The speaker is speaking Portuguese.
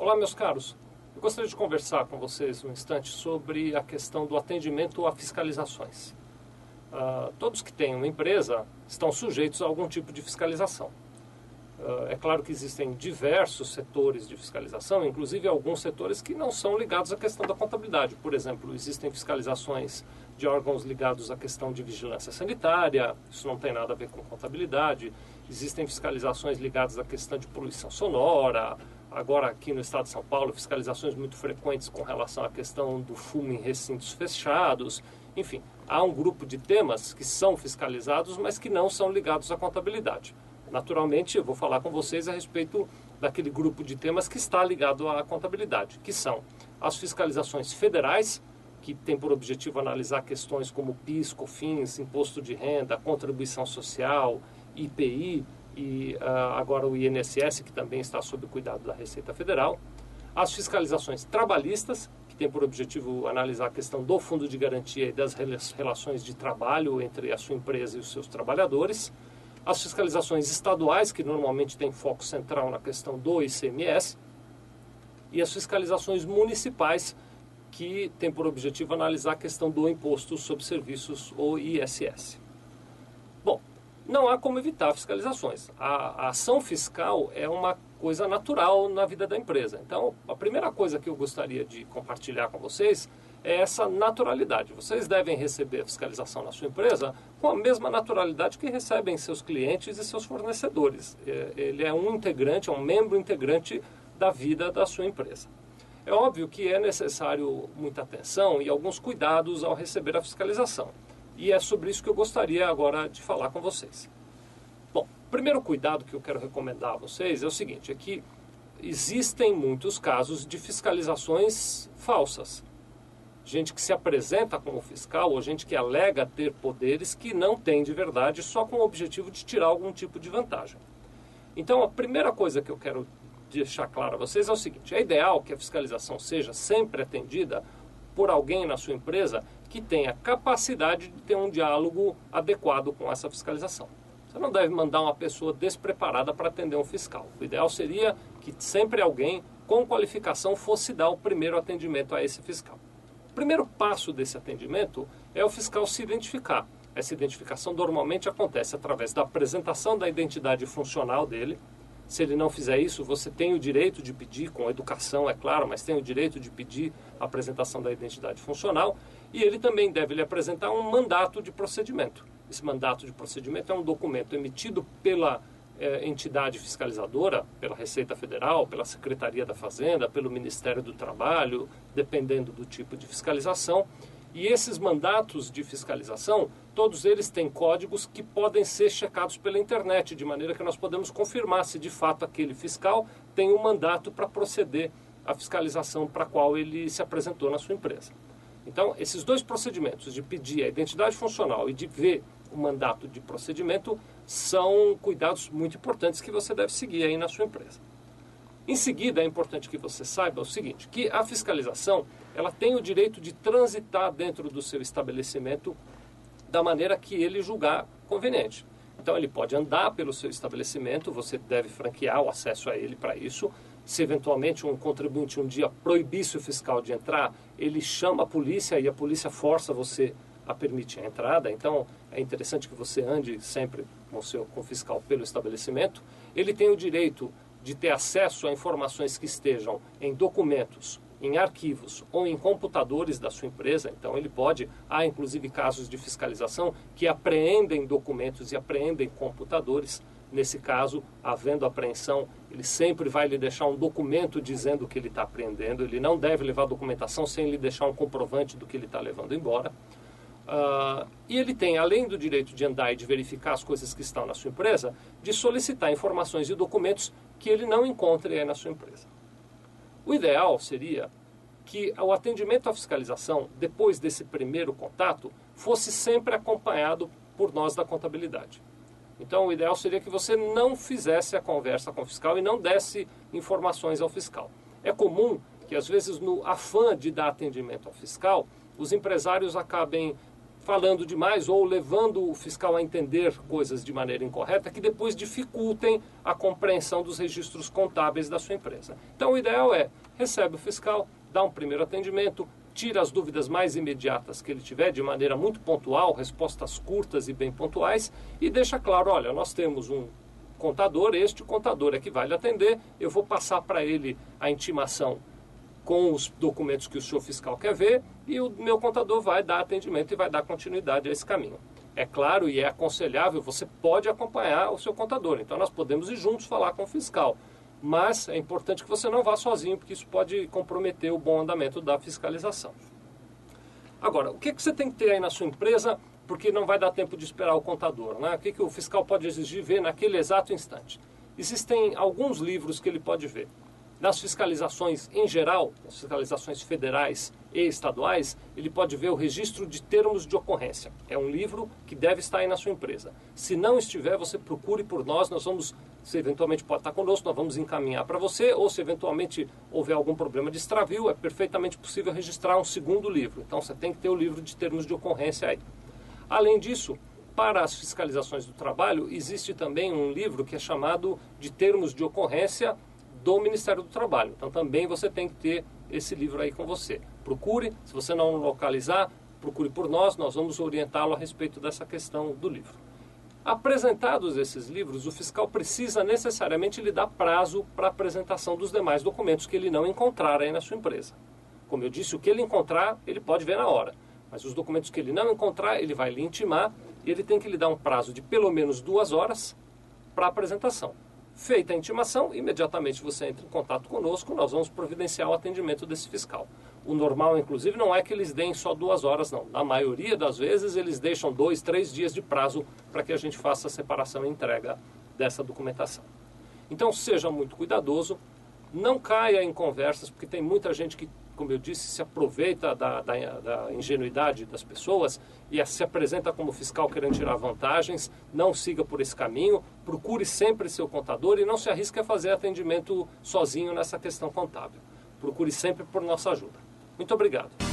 Olá, meus caros. Eu gostaria de conversar com vocês um instante sobre a questão do atendimento a fiscalizações. Todos que têm uma empresa estão sujeitos a algum tipo de fiscalização. É claro que existem diversos setores de fiscalização, inclusive alguns setores que não são ligados à questão da contabilidade. Por exemplo, existem fiscalizações de órgãos ligados à questão de vigilância sanitária, isso não tem nada a ver com contabilidade. Existem fiscalizações ligadas à questão de poluição sonora. Agora, aqui no estado de São Paulo, fiscalizações muito frequentes com relação à questão do fumo em recintos fechados. Enfim, há um grupo de temas que são fiscalizados, mas que não são ligados à contabilidade. Naturalmente, eu vou falar com vocês a respeito daquele grupo de temas que está ligado à contabilidade, que são as fiscalizações federais, que tem por objetivo analisar questões como PIS, COFINS, Imposto de Renda, Contribuição Social, IPI e agora o INSS, que também está sob o cuidado da Receita Federal. As fiscalizações trabalhistas, que tem por objetivo analisar a questão do fundo de garantia e das relações de trabalho entre a sua empresa e os seus trabalhadores. As fiscalizações estaduais, que normalmente têm foco central na questão do ICMS. E as fiscalizações municipais, que tem por objetivo analisar a questão do Imposto sobre Serviços, ou ISS. Bom, não há como evitar fiscalizações. A ação fiscal é uma coisa natural na vida da empresa. Então, a primeira coisa que eu gostaria de compartilhar com vocês é essa naturalidade. Vocês devem receber a fiscalização na sua empresa com a mesma naturalidade que recebem seus clientes e seus fornecedores. Ele é um integrante, é um membro integrante da vida da sua empresa. É óbvio que é necessário muita atenção e alguns cuidados ao receber a fiscalização. E é sobre isso que eu gostaria agora de falar com vocês. Bom, o primeiro cuidado que eu quero recomendar a vocês é o seguinte, é que existem muitos casos de fiscalizações falsas. Gente que se apresenta como fiscal ou gente que alega ter poderes que não tem de verdade só com o objetivo de tirar algum tipo de vantagem. Então, a primeira coisa que eu quero deixar claro a vocês é o seguinte, é ideal que a fiscalização seja sempre atendida por alguém na sua empresa que tenha capacidade de ter um diálogo adequado com essa fiscalização. Você não deve mandar uma pessoa despreparada para atender um fiscal. O ideal seria que sempre alguém com qualificação fosse dar o primeiro atendimento a esse fiscal. O primeiro passo desse atendimento é o fiscal se identificar. Essa identificação normalmente acontece através da apresentação da identidade funcional dele. Se ele não fizer isso, você tem o direito de pedir, com educação, é claro, mas tem o direito de pedir a apresentação da identidade funcional. E ele também deve lhe apresentar um mandato de procedimento. Esse mandato de procedimento é um documento emitido pela entidade fiscalizadora, pela Receita Federal, pela Secretaria da Fazenda, pelo Ministério do Trabalho, dependendo do tipo de fiscalização. E esses mandatos de fiscalização, todos eles têm códigos que podem ser checados pela internet, de maneira que nós podemos confirmar se de fato aquele fiscal tem um mandato para proceder à fiscalização para a qual ele se apresentou na sua empresa. Então, esses dois procedimentos, de pedir a identidade funcional e de ver o mandato de procedimento, são cuidados muito importantes que você deve seguir aí na sua empresa. Em seguida, é importante que você saiba o seguinte, que a fiscalização ela tem o direito de transitar dentro do seu estabelecimento da maneira que ele julgar conveniente. Então, ele pode andar pelo seu estabelecimento, você deve franquear o acesso a ele para isso. Se eventualmente um contribuinte um dia proibisse o fiscal de entrar, ele chama a polícia e a polícia força você a permitir a entrada. Então, é interessante que você ande sempre com o fiscal pelo estabelecimento. Ele tem o direito de ter acesso a informações que estejam em documentos, em arquivos ou em computadores da sua empresa. Então ele pode, há inclusive casos de fiscalização que apreendem documentos e apreendem computadores. Nesse caso, havendo apreensão, ele sempre vai lhe deixar um documento dizendo o que ele está apreendendo. Ele não deve levar documentação sem lhe deixar um comprovante do que ele está levando embora. E ele tem, além do direito de andar e de verificar as coisas que estão na sua empresa, de solicitar informações e documentos que ele não encontre aí na sua empresa. O ideal seria que o atendimento à fiscalização, depois desse primeiro contato, fosse sempre acompanhado por nós da contabilidade. Então, o ideal seria que você não fizesse a conversa com o fiscal e não desse informações ao fiscal. É comum que, às vezes, no afã de dar atendimento ao fiscal, os empresários acabem falando demais ou levando o fiscal a entender coisas de maneira incorreta que depois dificultem a compreensão dos registros contábeis da sua empresa. Então o ideal é, recebe o fiscal, dá um primeiro atendimento, tira as dúvidas mais imediatas que ele tiver de maneira muito pontual, respostas curtas e bem pontuais, e deixa claro, olha, nós temos um contador, este contador é que vai lhe atender, eu vou passar para ele a intimação com os documentos que o senhor fiscal quer ver, e o meu contador vai dar atendimento e vai dar continuidade a esse caminho. É claro e é aconselhável, você pode acompanhar o seu contador, então nós podemos ir juntos falar com o fiscal, mas é importante que você não vá sozinho, porque isso pode comprometer o bom andamento da fiscalização. Agora, o que você tem que ter aí na sua empresa, porque não vai dar tempo de esperar o contador, né? O que o fiscal pode exigir ver naquele exato instante? Existem alguns livros que ele pode ver. Nas fiscalizações em geral, nas fiscalizações federais e estaduais, ele pode ver o registro de termos de ocorrência. É um livro que deve estar aí na sua empresa. Se não estiver, você procure por nós, se eventualmente pode estar conosco, nós vamos encaminhar para você, ou se eventualmente houver algum problema de extravio, é perfeitamente possível registrar um segundo livro. Então você tem que ter o livro de termos de ocorrência aí. Além disso, para as fiscalizações do trabalho, existe também um livro que é chamado de termos de ocorrência do Ministério do Trabalho. Então também você tem que ter esse livro aí com você. Procure, se você não localizar, procure por nós, nós vamos orientá-lo a respeito dessa questão do livro. Apresentados esses livros, o fiscal precisa necessariamente lhe dar prazo para a apresentação dos demais documentos que ele não encontrar aí na sua empresa. Como eu disse, o que ele encontrar, ele pode ver na hora. Mas os documentos que ele não encontrar, ele vai lhe intimar e ele tem que lhe dar um prazo de pelo menos 2 horas para a apresentação. Feita a intimação, imediatamente você entra em contato conosco, nós vamos providenciar o atendimento desse fiscal. O normal, inclusive, não é que eles deem só 2 horas, não. Na maioria das vezes, eles deixam 2, 3 dias de prazo para que a gente faça a separação e entrega dessa documentação. Então, seja muito cuidadoso, não caia em conversas, porque tem muita gente que, como eu disse, se aproveita da ingenuidade das pessoas e se apresenta como fiscal querendo tirar vantagens. Não siga por esse caminho, procure sempre seu contador e não se arrisque a fazer atendimento sozinho nessa questão contábil. Procure sempre por nossa ajuda. Muito obrigado.